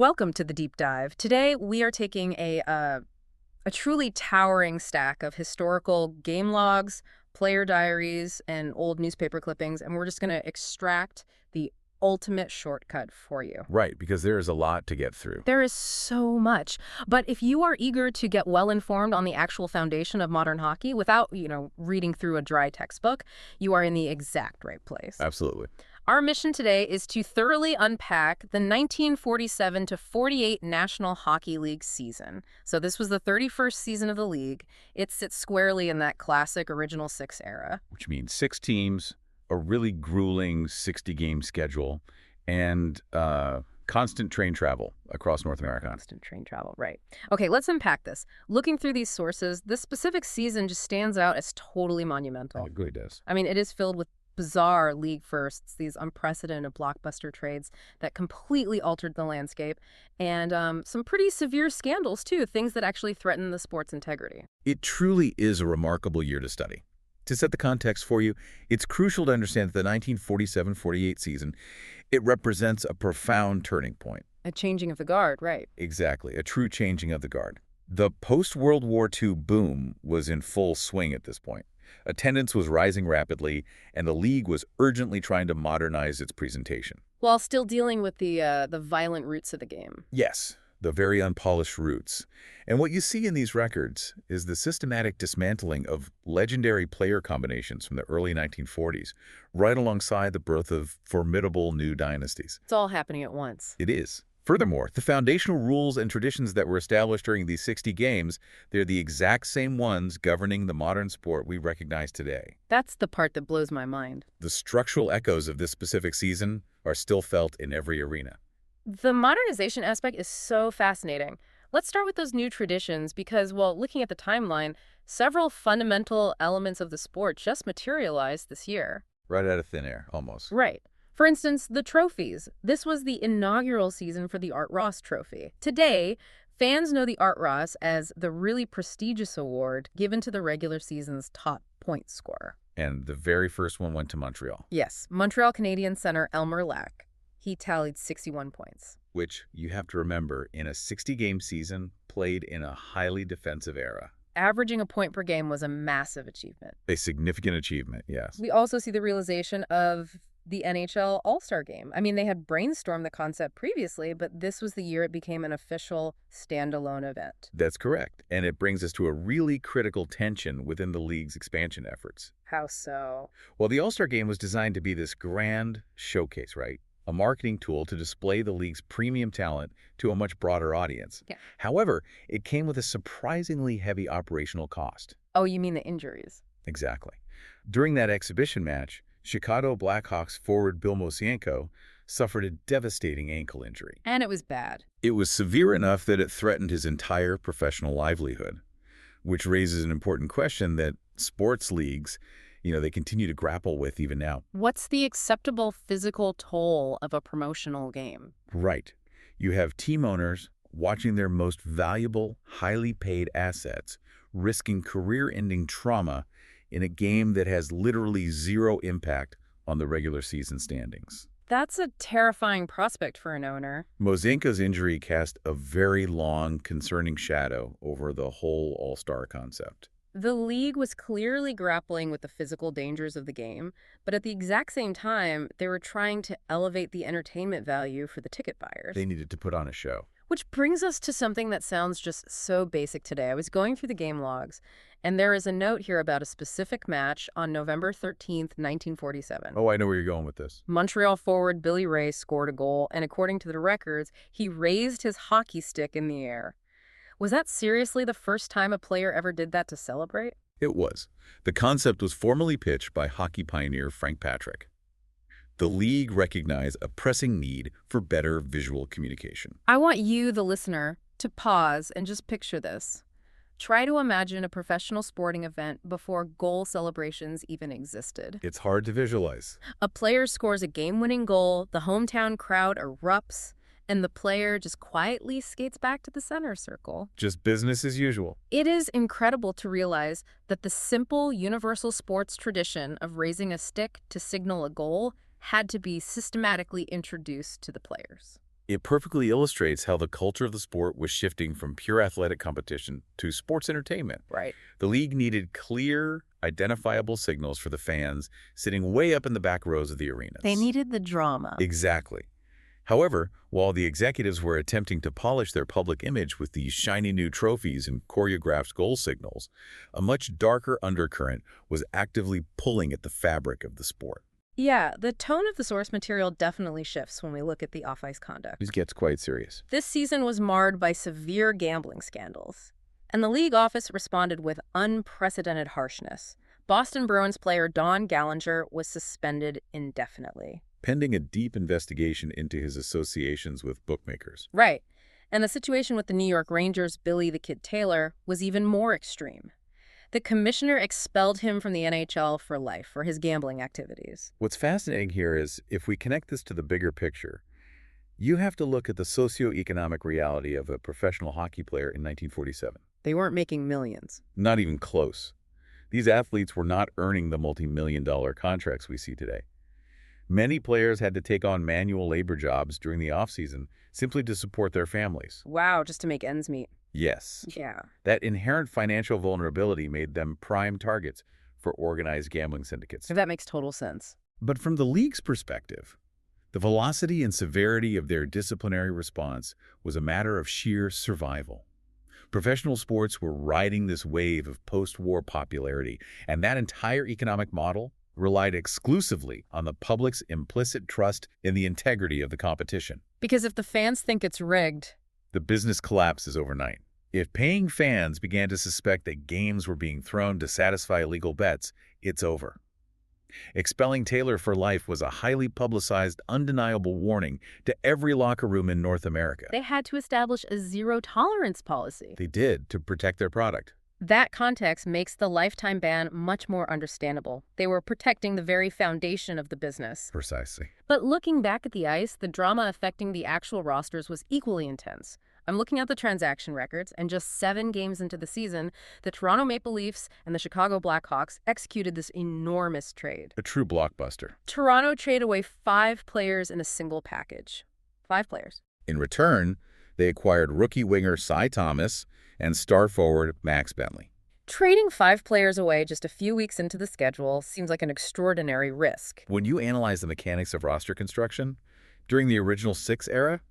Welcome to the deep dive. Today we are taking a truly towering stack of historical game logs, player diaries, and old newspaper clippings, and we're just going to extract the ultimate shortcut for you. Right, because there is a lot to get through. There is so much. But if you are eager to get well informed on the actual foundation of modern hockey without, reading through a dry textbook, you are in the exact right place. Absolutely. Our mission today is to thoroughly unpack the 1947 to 48 National Hockey League season. So this was the 31st season of the league. It sits squarely in that classic Original Six era. Which means 6 teams, a really grueling 60-game schedule, and constant train travel across North America. Constant train travel, right. Okay, let's unpack this. Looking through these sources, this specific season just stands out as totally monumental. It really does. I mean, it is filled with bizarre league firsts, these unprecedented blockbuster trades that completely altered the landscape, and some pretty severe scandals, too, things that actually threaten the sport's integrity. It truly is a remarkable year to study. To set the context for you, it's crucial to understand that the 1947-48 season, it represents a profound turning point. A changing of the guard, right. Exactly, a true changing of the guard. The post-World War II boom was in full swing at this point. Attendance was rising rapidly, and the league was urgently trying to modernize its presentation. While still dealing with the violent roots of the game. Yes, the very unpolished roots. And what you see in these records is the systematic dismantling of legendary player combinations from the early 1940s, right alongside the birth of formidable new dynasties. It's all happening at once. It is. Furthermore, the foundational rules and traditions that were established during these 60 games, they're the exact same ones governing the modern sport we recognize today. That's the part that blows my mind. The structural echoes of this specific season are still felt in every arena. The modernization aspect is so fascinating. Let's start with those new traditions because, well, looking at the timeline, several fundamental elements of the sport just materialized this year. Right out of thin air, almost. Right. For instance, the trophies. This was the inaugural season for the Art Ross Trophy. Today, fans know the Art Ross as the really prestigious award given to the regular season's top point scorer. And the very first one went to Montreal. Yes, Montreal Canadiens center Elmer Lack. He tallied 61 points. Which, you have to remember, in a 60-game season, played in a highly defensive era. Averaging a point per game was a massive achievement. A significant achievement, yes. We also see the realization of the NHL All-Star Game. I mean, they had brainstormed the concept previously, but this was the year it became an official standalone event. That's correct. And it brings us to a really critical tension within the league's expansion efforts. How so? Well, the All-Star Game was designed to be this grand showcase, right? A marketing tool to display the league's premium talent to a much broader audience. Yeah. However, it came with a surprisingly heavy operational cost. Oh, you mean the injuries? Exactly. During that exhibition match, Chicago Blackhawks forward Bill Mosienko suffered a devastating ankle injury. And it was bad. It was severe enough that it threatened his entire professional livelihood, which raises an important question that sports leagues, they continue to grapple with even now. What's the acceptable physical toll of a promotional game? Right. You have team owners watching their most valuable, highly paid assets risking career-ending trauma in a game that has literally zero impact on the regular season standings. That's a terrifying prospect for an owner. Mosienko's injury cast a very long, concerning shadow over the whole all-star concept. The league was clearly grappling with the physical dangers of the game, but at the exact same time, they were trying to elevate the entertainment value for the ticket buyers. They needed to put on a show. Which brings us to something that sounds just so basic today. I was going through the game logs, and there is a note here about a specific match on November 13th, 1947. Oh, I know where you're going with this. Montreal forward Billy Ray scored a goal, and according to the records, he raised his hockey stick in the air. Was that seriously the first time a player ever did that to celebrate? It was. The concept was formally pitched by hockey pioneer Frank Patrick. The league recognized a pressing need for better visual communication. I want you, the listener, to pause and just picture this. Try to imagine a professional sporting event before goal celebrations even existed. It's hard to visualize. A player scores a game-winning goal, the hometown crowd erupts, and the player just quietly skates back to the center circle. Just business as usual. It is incredible to realize that the simple universal sports tradition of raising a stick to signal a goal had to be systematically introduced to the players. It perfectly illustrates how the culture of the sport was shifting from pure athletic competition to sports entertainment. Right. The league needed clear, identifiable signals for the fans sitting way up in the back rows of the They arenas. needed the drama. Exactly. However, while the executives were attempting to polish their public image with these shiny new trophies and choreographed goal signals, a much darker undercurrent was actively pulling at the fabric of the sport. Yeah, the tone of the source material definitely shifts when we look at the off-ice conduct. This gets quite serious. This season was marred by severe gambling scandals, and the league office responded with unprecedented harshness. Boston Bruins player Don Gallinger was suspended indefinitely. Pending a deep investigation into his associations with bookmakers. Right. And the situation with the New York Rangers' Billy the Kid Taylor was even more extreme. The commissioner expelled him from the NHL for life for his gambling activities. What's fascinating here is, if we connect this to the bigger picture, you have to look at the socioeconomic reality of a professional hockey player in 1947. They weren't making millions. Not even close. These athletes were not earning the multi-million-dollar contracts we see today. Many players had to take on manual labor jobs during the offseason simply to support their families. Wow, just to make ends meet. Yes. Yeah. That inherent financial vulnerability made them prime targets for organized gambling syndicates. That makes total sense. But from the league's perspective, the velocity and severity of their disciplinary response was a matter of sheer survival. Professional sports were riding this wave of post-war popularity, and that entire economic model relied exclusively on the public's implicit trust in the integrity of the competition. Because if the fans think it's rigged, The business collapses overnight. If paying fans began to suspect that games were being thrown to satisfy illegal bets, it's over. Expelling Taylor for life was a highly publicized, undeniable warning to every locker room in North America. they had to establish a zero-tolerance policy. They did to protect their product. That context makes the lifetime ban much more understandable. They were protecting the very foundation of the business. Precisely. But looking back at the ice, the drama affecting the actual rosters was equally intense. I'm looking at the transaction records, and just 7 games into the season, the Toronto Maple Leafs and the Chicago Blackhawks executed this enormous trade. A true blockbuster. Toronto traded away 5 players in a single package. 5 players. In return, they acquired rookie winger Cy Thomas and star forward Max Bentley. Trading 5 players away just a few weeks into the schedule seems like an extraordinary risk. When you analyze the mechanics of roster construction, during the original 6 era,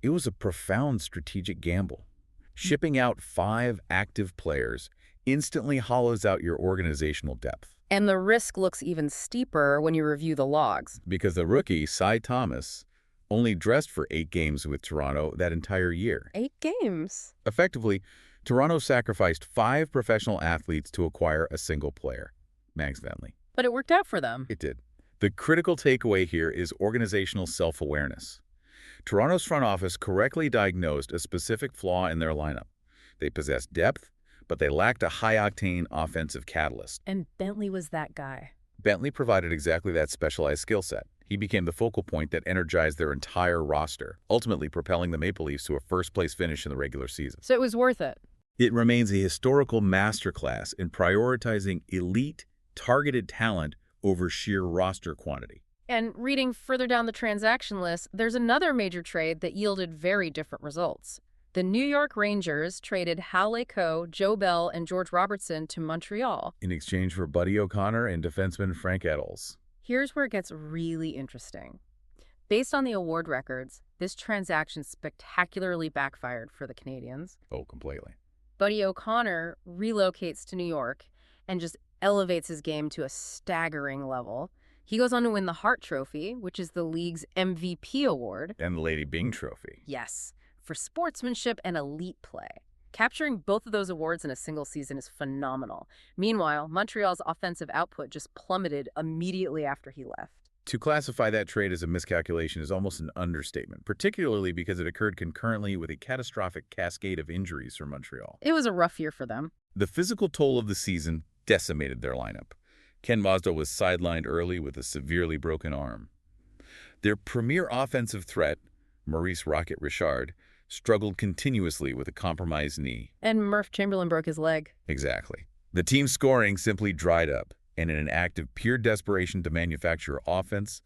it was a profound strategic gamble. Shipping out 5 active players instantly hollows out your organizational depth. And the risk looks even steeper when you review the logs. Because the rookie, Cy Thomas, only dressed for 8 games with Toronto that entire year. 8 games. Effectively, Toronto sacrificed 5 professional athletes to acquire a single player, Max Bentley. But it worked out for them. It did. The critical takeaway here is organizational self-awareness. Toronto's front office correctly diagnosed a specific flaw in their lineup. They possessed depth, but they lacked a high-octane offensive catalyst. And Bentley was that guy. Bentley provided exactly that specialized skill set. He became the focal point that energized their entire roster, ultimately propelling the Maple Leafs to a first-place finish in the regular season. So it was worth it. It remains a historical masterclass in prioritizing elite, targeted talent over sheer roster quantity. And reading further down the transaction list, there's another major trade that yielded very different results. The New York Rangers traded Hal Laycoe, Joe Bell, and George Robertson to Montreal. In exchange for Buddy O'Connor and defenseman Frank Eddles. Here's where it gets really interesting. Based on the award records, this transaction spectacularly backfired for the Canadians. Oh, completely. Buddy O'Connor relocates to New York and just elevates his game to a staggering level. He goes on to win the Hart Trophy, which is the league's MVP award. And the Lady Byng Trophy. Yes, for sportsmanship and elite play. Capturing both of those awards in a single season is phenomenal. Meanwhile, Montreal's offensive output just plummeted immediately after he left. To classify that trade as a miscalculation is almost an understatement, particularly because it occurred concurrently with a catastrophic cascade of injuries for Montreal. It was a rough year for them. The physical toll of the season decimated their lineup. Ken Mazda was sidelined early with a severely broken arm. Their premier offensive threat, Maurice Rocket Richard, struggled continuously with a compromised knee. And Murph Chamberlain broke his leg. Exactly. The team's scoring simply dried up, and in an act of pure desperation to manufacture offense,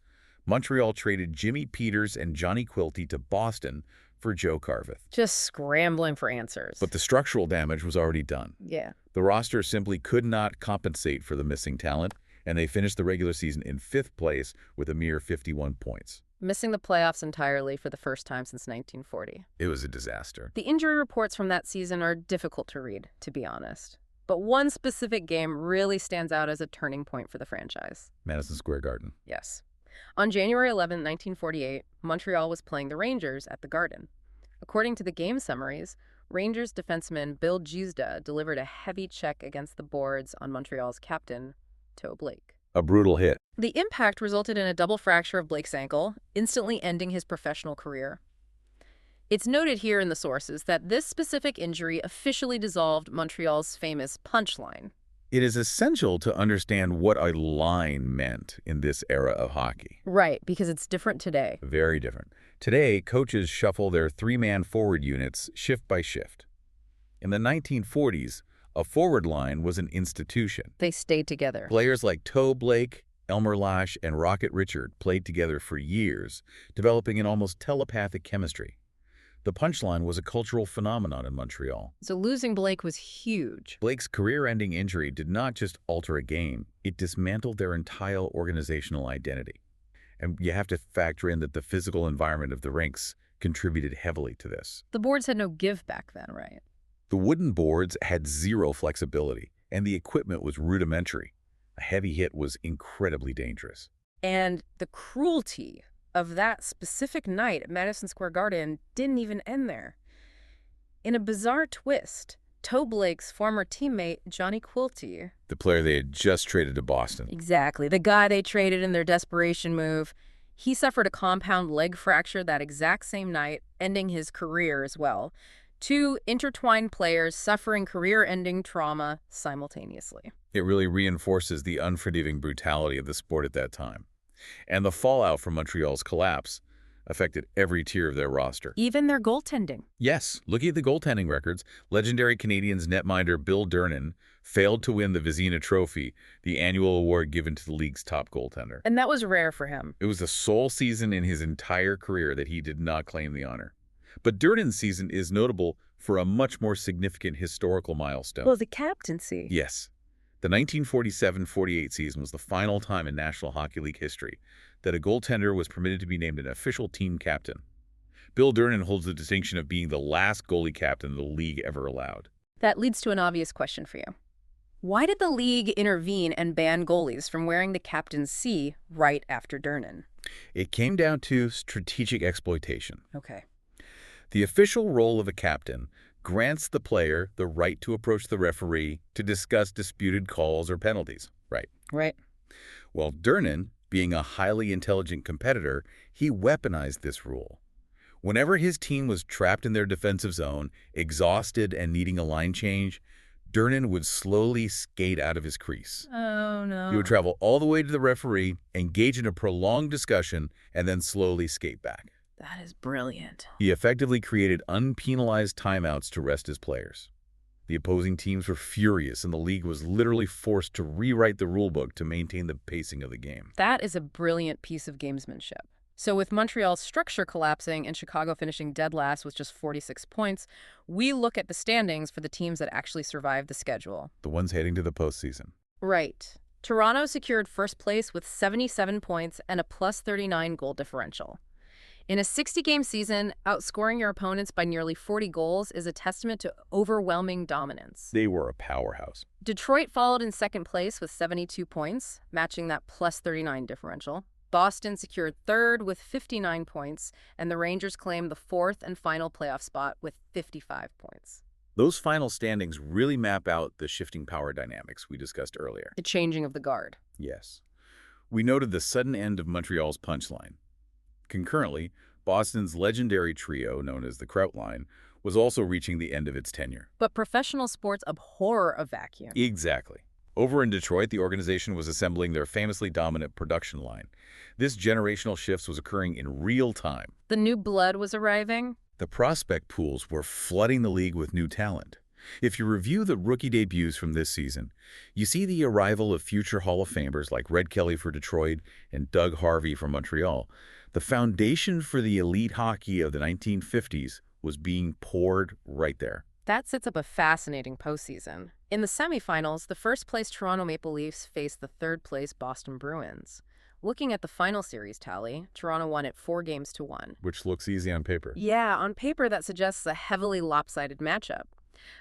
Montreal traded Jimmy Peters and Johnny Quilty to Boston for Joe Carveth. Just scrambling for answers. But the structural damage was already done. Yeah. The roster simply could not compensate for the missing talent, and they finished the regular season in 5th place with a mere 51 points. Missing the playoffs entirely for the first time since 1940. It was a disaster. The injury reports from that season are difficult to read, to be honest. But one specific game really stands out as a turning point for the franchise. Madison Square Garden. Yes. On January 11, 1948, Montreal was playing the Rangers at the Garden. According to the game summaries, Rangers defenseman Bill Giesda delivered a heavy check against the boards on Montreal's captain, Toe Blake. A brutal hit. The impact resulted in a double fracture of Blake's ankle, instantly ending his professional career. It's noted here in the sources that this specific injury officially dissolved Montreal's famous punchline. It is essential to understand what a line meant in this era of hockey. Right, because it's different today. Very different. Today, coaches shuffle their 3-man forward units shift by shift. In the 1940s, a forward line was an institution. They stayed together. Players like Toe Blake, Elmer Lash, and Rocket Richard played together for years, developing an almost telepathic chemistry. The punchline was a cultural phenomenon in Montreal. So losing Blake was huge. Blake's career-ending injury did not just alter a game, it dismantled their entire organizational identity. And you have to factor in that the physical environment of the rinks contributed heavily to this. The boards had no give back then, right? The wooden boards had zero flexibility, and the equipment was rudimentary. A heavy hit was incredibly dangerous. And the cruelty of that specific night at Madison Square Garden didn't even end there. In a bizarre twist, Toe Blake's former teammate, Johnny Quilty, The player they had just traded to Boston. exactly, the guy they traded in their desperation move, he suffered a compound leg fracture that exact same night, ending his career as well. Two intertwined players suffering career-ending trauma simultaneously. It really reinforces the unforgiving brutality of the sport at that time. And the fallout from Montreal's collapse affected every tier of their roster. Even their goaltending. Yes, looking at the goaltending records, legendary Canadiens netminder Bill Durnin failed to win the Vizina Trophy, the annual award given to the league's top goaltender. And that was rare for him. It was the sole season in his entire career that he did not claim the honor. But Durnin's season is notable for a much more significant historical milestone. Well, the captaincy. Yes. The 1947-48 season was the final time in National Hockey League history that a goaltender was permitted to be named an official team captain. Bill Durnin holds the distinction of being the last goalie captain the league ever allowed. That leads to an obvious question for you. Why did the league intervene and ban goalies from wearing the captain's C right after Durnin? It came down to strategic exploitation. Okay. The official role of a captain grants the player the right to approach the referee to discuss disputed calls or penalties. Right. Right. Well, Durnin, being a highly intelligent competitor, he weaponized this rule. Whenever his team was trapped in their defensive zone, exhausted and needing a line change, Durnin would slowly skate out of his crease. Oh, no. He would travel all the way to the referee, engage in a prolonged discussion, and then slowly skate back. That is brilliant. He effectively created unpenalized timeouts to rest his players. The opposing teams were furious, and the league was literally forced to rewrite the rulebook to maintain the pacing of the game. That is a brilliant piece of gamesmanship. So with Montreal's structure collapsing and Chicago finishing dead last with just 46 points, we look at the standings for the teams that actually survived the schedule. The ones heading to the postseason. Right. Toronto secured first place with 77 points and a +39 goal differential. In a 60-game season, outscoring your opponents by nearly 40 goals is a testament to overwhelming dominance. They were a powerhouse. Detroit followed in second place with 72 points, matching that +39 differential. Boston secured third with 59 points, and the Rangers claimed the fourth and final playoff spot with 55 points. Those final standings really map out the shifting power dynamics we discussed earlier. The changing of the guard. Yes. We noted the sudden end of Montreal's punchline. Concurrently, Boston's legendary trio, known as the Kraut Line, was also reaching the end of its tenure. But professional sports abhor a vacuum. Exactly. Over in Detroit, the organization was assembling their famously dominant production line. This generational shift was occurring in real time. The new blood was arriving. The prospect pools were flooding the league with new talent. If you review the rookie debuts from this season, you see the arrival of future Hall of Famers like Red Kelly for Detroit and Doug Harvey from Montreal. The foundation for the elite hockey of the 1950s was being poured right there. That sets up a fascinating postseason. In the semifinals, the first-place Toronto Maple Leafs faced the third-place Boston Bruins. Looking at the final series tally, Toronto won it 4-1. Which looks easy on paper. Yeah, on paper that suggests a heavily lopsided matchup.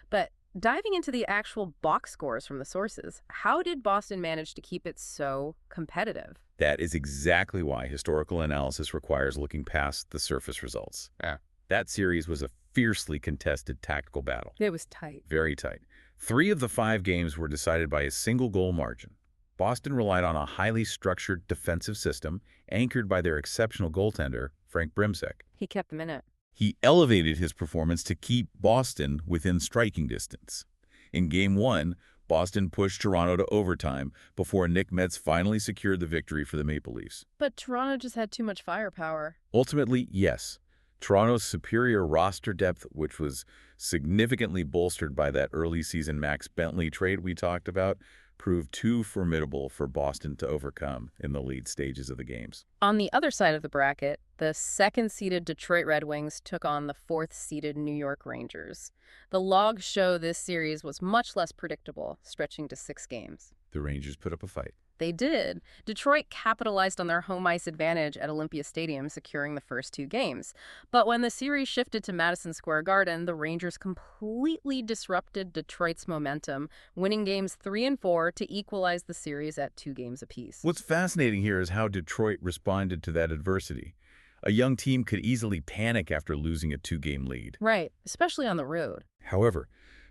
But diving into the actual box scores from the sources, how did Boston manage to keep it so competitive? That is exactly why historical analysis requires looking past the surface results. Yeah. That series was a fiercely contested tactical battle. It was tight. Very tight. 3 of the 5 games were decided by a single goal margin. Boston relied on a highly structured defensive system anchored by their exceptional goaltender, Frank Brimsek. He kept them in it. He elevated his performance to keep Boston within striking distance. In Game 1, Boston pushed Toronto to overtime before Nick Metz finally secured the victory for the Maple Leafs. But Toronto just had too much firepower. Ultimately, yes. Toronto's superior roster depth, which was significantly bolstered by that early season Max Bentley trade we talked about, proved too formidable for Boston to overcome in the lead stages of the games. On the other side of the bracket, the second-seeded Detroit Red Wings took on the fourth-seeded New York Rangers. The logs show this series was much less predictable, stretching to 6 games. The Rangers put up a fight. They did. Detroit capitalized on their home ice advantage at Olympia Stadium, securing the first 2 games. But when the series shifted to Madison Square Garden, the Rangers completely disrupted Detroit's momentum, winning games 3 and 4 to equalize the series at 2 games apiece. What's fascinating here is how Detroit responded to that adversity. A young team could easily panic after losing a 2-game lead. Right, especially on the road. However,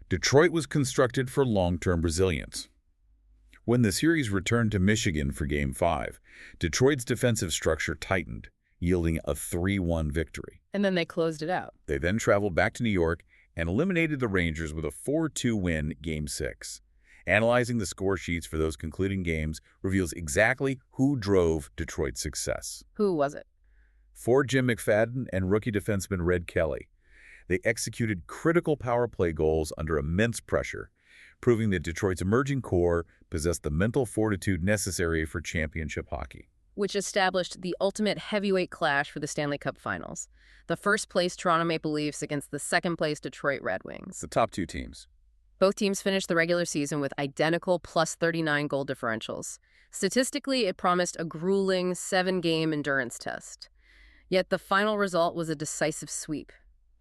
Detroit was constructed for long-term resilience. When the series returned to Michigan for Game 5, Detroit's defensive structure tightened, yielding a 3-1 victory. And then they closed it out. They then traveled back to New York and eliminated the Rangers with a 4-2 win Game 6. Analyzing the score sheets for those concluding games reveals exactly who drove Detroit's success. Who was it? For Jim McFadden and rookie defenseman Red Kelly. They executed critical power play goals under immense pressure, proving that Detroit's emerging core possessed the mental fortitude necessary for championship hockey. Which established the ultimate heavyweight clash for the Stanley Cup Finals. The first-place Toronto Maple Leafs against the second-place Detroit Red Wings. The top 2 teams. Both teams finished the regular season with identical plus 39 goal differentials. Statistically, it promised a grueling 7-game endurance test. Yet the final result was a decisive sweep.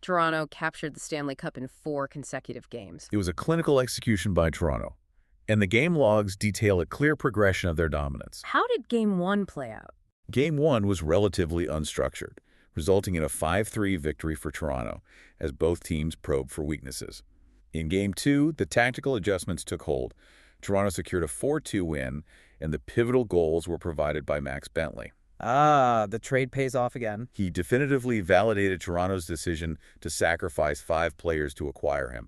Toronto captured the Stanley Cup in 4 consecutive games. It was a clinical execution by Toronto, and the game logs detail a clear progression of their dominance. How did Game 1 play out? Game 1 was relatively unstructured, resulting in a 5-3 victory for Toronto, as both teams probed for weaknesses. In Game 2, the tactical adjustments took hold. Toronto secured a 4-2 win, and the pivotal goals were provided by Max Bentley. The trade pays off again. He definitively validated Toronto's decision to sacrifice 5 players to acquire him.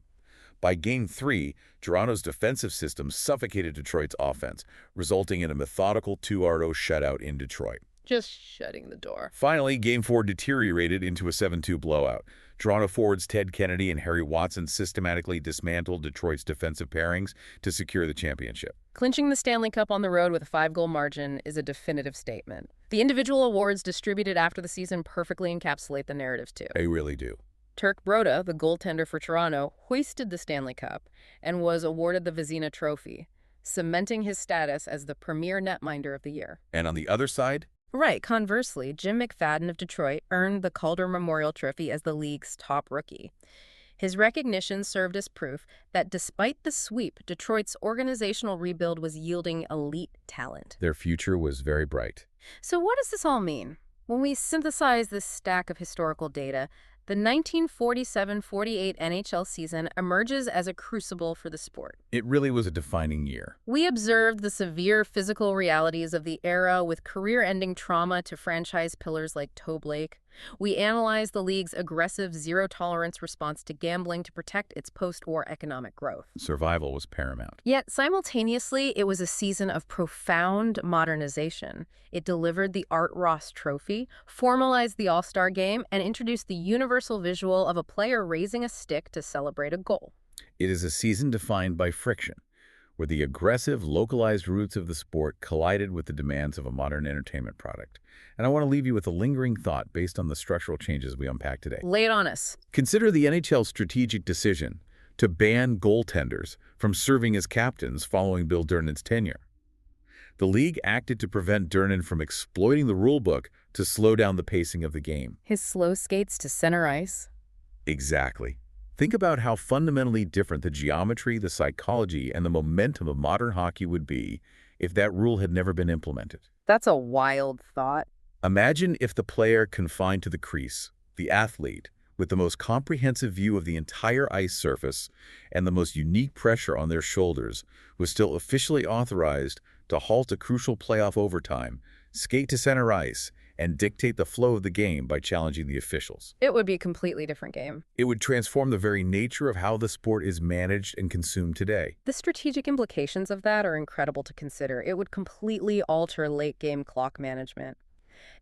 By Game 3, Toronto's defensive system suffocated Detroit's offense, resulting in a methodical 2-0 shutout in Detroit. Just shutting the door. Finally, Game 4 deteriorated into a 7-2 blowout. Toronto forwards Ted Kennedy and Harry Watson systematically dismantled Detroit's defensive pairings to secure the championship. Clinching the Stanley Cup on the road with a 5-goal margin is a definitive statement. The individual awards distributed after the season perfectly encapsulate the narrative, too. They really do. Turk Broda, the goaltender for Toronto, hoisted the Stanley Cup and was awarded the Vezina Trophy, cementing his status as the premier netminder of the year. And on the other side? Right, conversely, Jim McFadden of Detroit earned the Calder Memorial Trophy as the league's top rookie. His recognition served as proof that despite the sweep, Detroit's organizational rebuild was yielding elite talent. Their future was very bright. So what does this all mean? When we synthesize this stack of historical data, the 1947-48 NHL season emerges as a crucible for the sport. It really was a defining year. We observed the severe physical realities of the era with career-ending trauma to franchise pillars like Toe Blake. We analyzed the league's aggressive zero-tolerance response to gambling to protect its post-war economic growth. Survival was paramount. Yet, simultaneously, it was a season of profound modernization. It delivered the Art Ross Trophy, formalized the All-Star Game, and introduced the universal visual of a player raising a stick to celebrate a goal. It is a season defined by friction, where the aggressive, localized roots of the sport collided with the demands of a modern entertainment product. And I want to leave you with a lingering thought based on the structural changes we unpacked today. Lay it on us. Consider the NHL's strategic decision to ban goaltenders from serving as captains following Bill Durnan's tenure. The league acted to prevent Durnan from exploiting the rulebook to slow down the pacing of the game. His slow skates to center ice. Exactly. Think about how fundamentally different the geometry, the psychology, and the momentum of modern hockey would be if that rule had never been implemented. That's a wild thought. Imagine if the player confined to the crease, the athlete, with the most comprehensive view of the entire ice surface and the most unique pressure on their shoulders, was still officially authorized to halt a crucial playoff overtime, skate to center ice, and dictate the flow of the game by challenging the officials. It would be a completely different game. It would transform the very nature of how the sport is managed and consumed today. The strategic implications of that are incredible to consider. It would completely alter late-game clock management.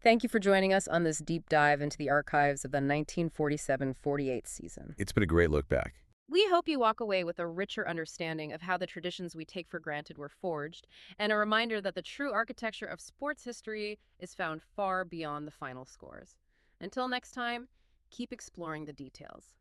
Thank you for joining us on this deep dive into the archives of the 1947-48 season. It's been a great look back. We hope you walk away with a richer understanding of how the traditions we take for granted were forged, and a reminder that the true architecture of sports history is found far beyond the final scores. Until next time, keep exploring the details.